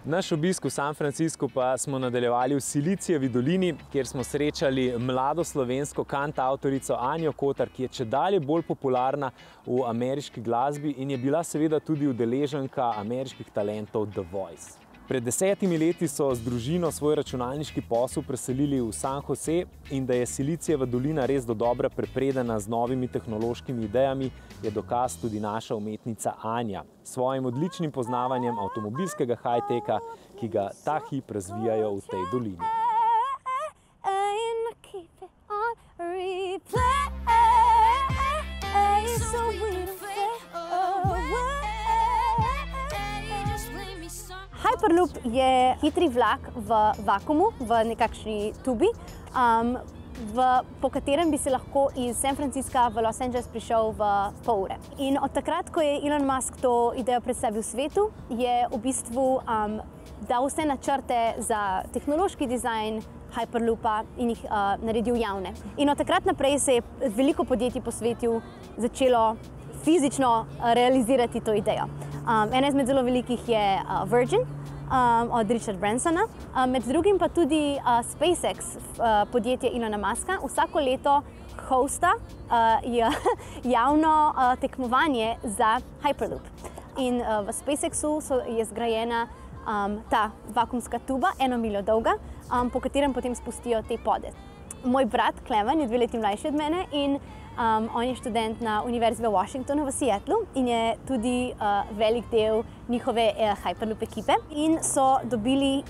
Naš obisk v San Franciscu pa smo nadaljevali v Silicijevi dolini, kjer smo srečali mlado slovensko kantavtorico Anjo Kotar, ki je čedalje bolj popularna v ameriški glasbi in je bila seveda tudi udeleženka ameriških talentov The Voice. Pred 10 leti so z družino svoj računalniški posel preselili v San Jose in da je Silicijeva dolina res dodobra prepredena z novimi tehnološkimi idejami, je dokaz tudi naša umetnica Anja s svojim odličnim poznavanjem avtomobilskega high-teka, ki ga ta hip razvijajo v tej dolini. Hyperloop je hitri vlak v vakuumu, v nekakšni tubi, po katerem bi se lahko iz San Francisca v Los Angeles prišel v pol ure. In od takrat, ko je Elon Musk to idejo predstavil svetu, je v bistvu dal vse načrte za tehnološki dizajn Hyperloopa in jih naredil javne. In od takrat naprej se je veliko podjetij po svetu začelo fizično realizirati to idejo. Ena izmed zelo velikih je Virgin od Richarda Bransona, med drugim pa tudi SpaceX, podjetje Elona Muska, vsako leto hosta javno tekmovanje za Hyperloop. In v SpaceXu je zgrajena ta vakuumska tuba, 1 miljo dolga, po katerem potem spustijo te pode. Moj brat Klemen je 2 leti mlajši od mene in on je študent na Univerzi v Washingtonu v Seattlu in je tudi velik del njihove Hyperloop ekipe. In so dobili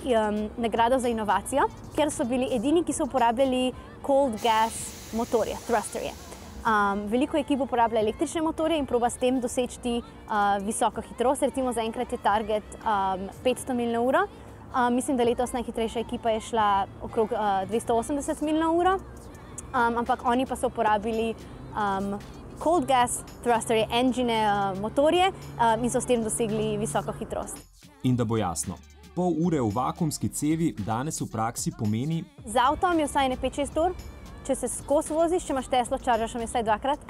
nagrado za inovacijo, ker so bili edini, ki so uporabljali cold gas motorje, thrusterje. Veliko ekip uporablja električne motorje in proba s tem doseči visoko hitrost. Recimo zaenkrat je target 500 milj na uro. Mislim, da letos najhitrejša ekipa je šla okrog 280 milj na uro, ampak oni pa so uporabili cold gas thrusterje, engine motorje in so s tem dosegli visoko hitrost. In da bo jasno, pol ure v vakuumski cevi danes v praksi pomeni... Z avtom je vsaj ne 5-6 ur, če se skozi voziš, če imaš Teslo, čaržaš je vsaj 2-krat.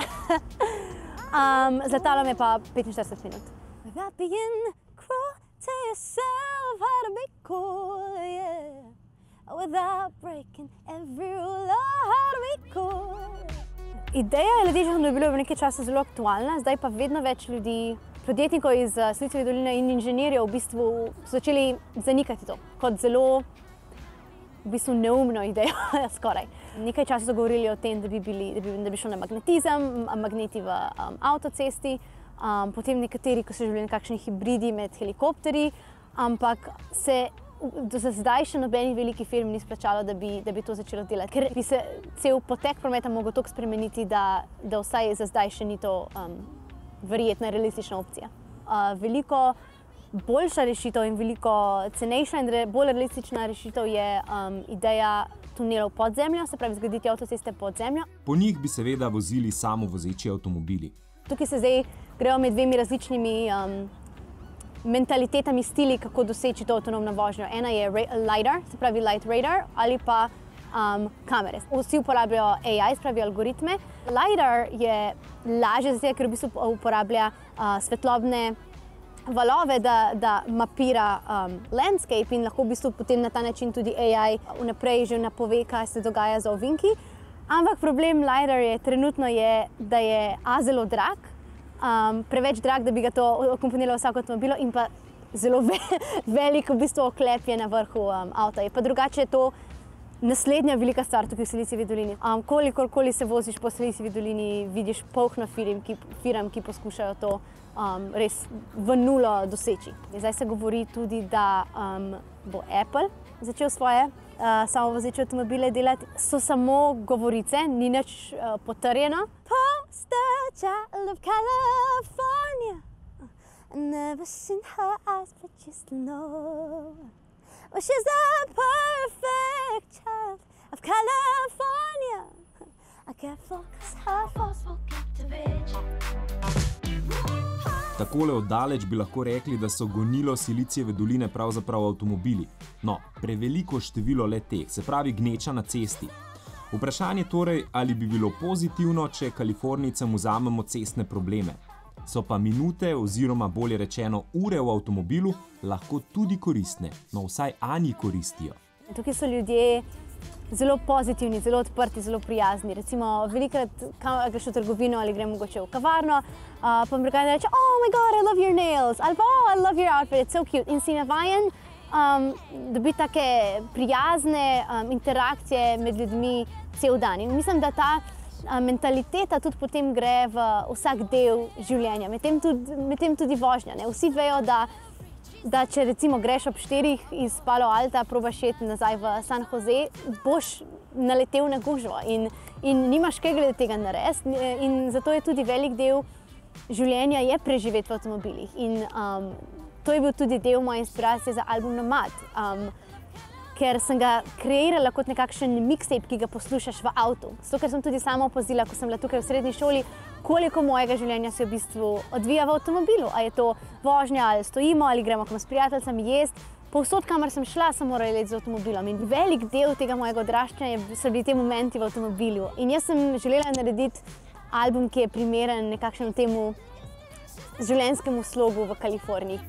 Z letalom je pa 45 minut. Without being cruel to yourself, how to be cool, yeah. Without breaking every rule, how to be cool. Ideja električnih avtomobilov je v nekaj časa zelo aktualna, zdaj pa vedno več ljudi, podjetnikov iz Silicijeve doline in inženirjev v bistvu začeli zanikati to kot zelo neumno idejo, skoraj. Nekaj časa so govorili o tem, da bi šel na magnetizem, magneti v avtocesti, potem nekateri, ko so želeli nekakšni hibridi med helikopterji, ampak se do zdaj še nobeni veliki firmi ni splačalo, da bi to začelo delati, ker bi se cel potek prometa mogel toliko spremeniti, da vsaj za zdaj še ni to verjetna realistična opcija. Veliko boljša rešitev in veliko cenejša in bolj realistična rešitev je ideja tunelov pod zemljo, se pravi zgraditi avtoceste pod zemljo. Po njih bi seveda vozili samovozeči avtomobili. Tukaj se zdaj grejo med dvemi različnimi mentalitetami, stili, kako doseči to avtonomno vožnjo. Ena je LiDAR, se pravi Light Radar, ali pa kamere. Vsi uporabljajo AI, se pravi algoritme. LiDAR je lažje zato, ker v bistvu uporablja svetlobne valove, da mapira landscape in lahko v bistvu potem na ta način tudi AI vnaprej že napove, kaj se dogaja za ovinki. Ampak problem LiDAR je trenutno, da je zelo drag, preveč drag, da bi ga to akomponiralo vsako avtomobilo in pa zelo velik v bistvu oklep je na vrhu avta. Je pa drugače to naslednja velika stvar tukaj v Silicijevi dolini. Kolikorkoli se voziš po Silicijevi dolini, vidiš polno firm, ki poskušajo to res v nulo doseči. Zdaj se govori tudi, da bo Apple začel svoje samovozeče avtomobile delati. So samo govorice, ni nič potrjeno. Poster child of California, I've never seen her eyes, but just know. Well, she's the perfect child of California. I can't focus her forceful captivation. Takole oddaleč bi lahko rekli, da so gonilo Silicijeve doline pravzaprav avtomobili. No, preveliko število le-teh, se pravi gneča na cesti. Vprašanje torej, ali bi bilo pozitivno, če Kalifornijcem vzamemo cestne probleme. So pa minute oziroma bolje rečeno ure v avtomobilu lahko tudi koristne, no vsaj Anji koristijo. Tukaj so ljudje zelo pozitivni, zelo odprti, zelo prijazni. Recimo, velikokrat greš v trgovino ali grem mogoče v kavarno, pa mi reče, oh my god, I love your nails, ali pa oh, I love your outfit, it's so cute. In si navajen dobiti take prijazne interakcije med ljudmi cel dan. In mislim, da ta mentaliteta tudi potem gre v vsak del življenja, medtem tudi vožnja. Ne? Vsi vejo, da če recimo greš ob 4 iz Palo Alta, probaš iti nazaj v San Jose, boš naletel na gužvo in nimaš kaj glede tega narediti. In zato je tudi velik del življenja je preživeti v avtomobilih. In to je bil tudi del moje inspiracije za album Nomad, ker sem ga kreirala kot nekakšen mixtape, ki ga poslušaš v avtu. Zato, ker sem tudi sama opazila, ko sem bila tukaj v srednji šoli, koliko mojega življenja se v bistvu odvija v avtomobilu. A je to vožnja, ali stojimo, ali gremo kam s prijateljicami jesti. Povsod, kamor sem šla, sem morala iti z avtomobilom. In velik del tega mojega odraščanja so bili te momenti v avtomobilu. In jaz sem želela narediti album, ki je primeren nekakšnemu temu življenjskemu slogu v Kaliforniji.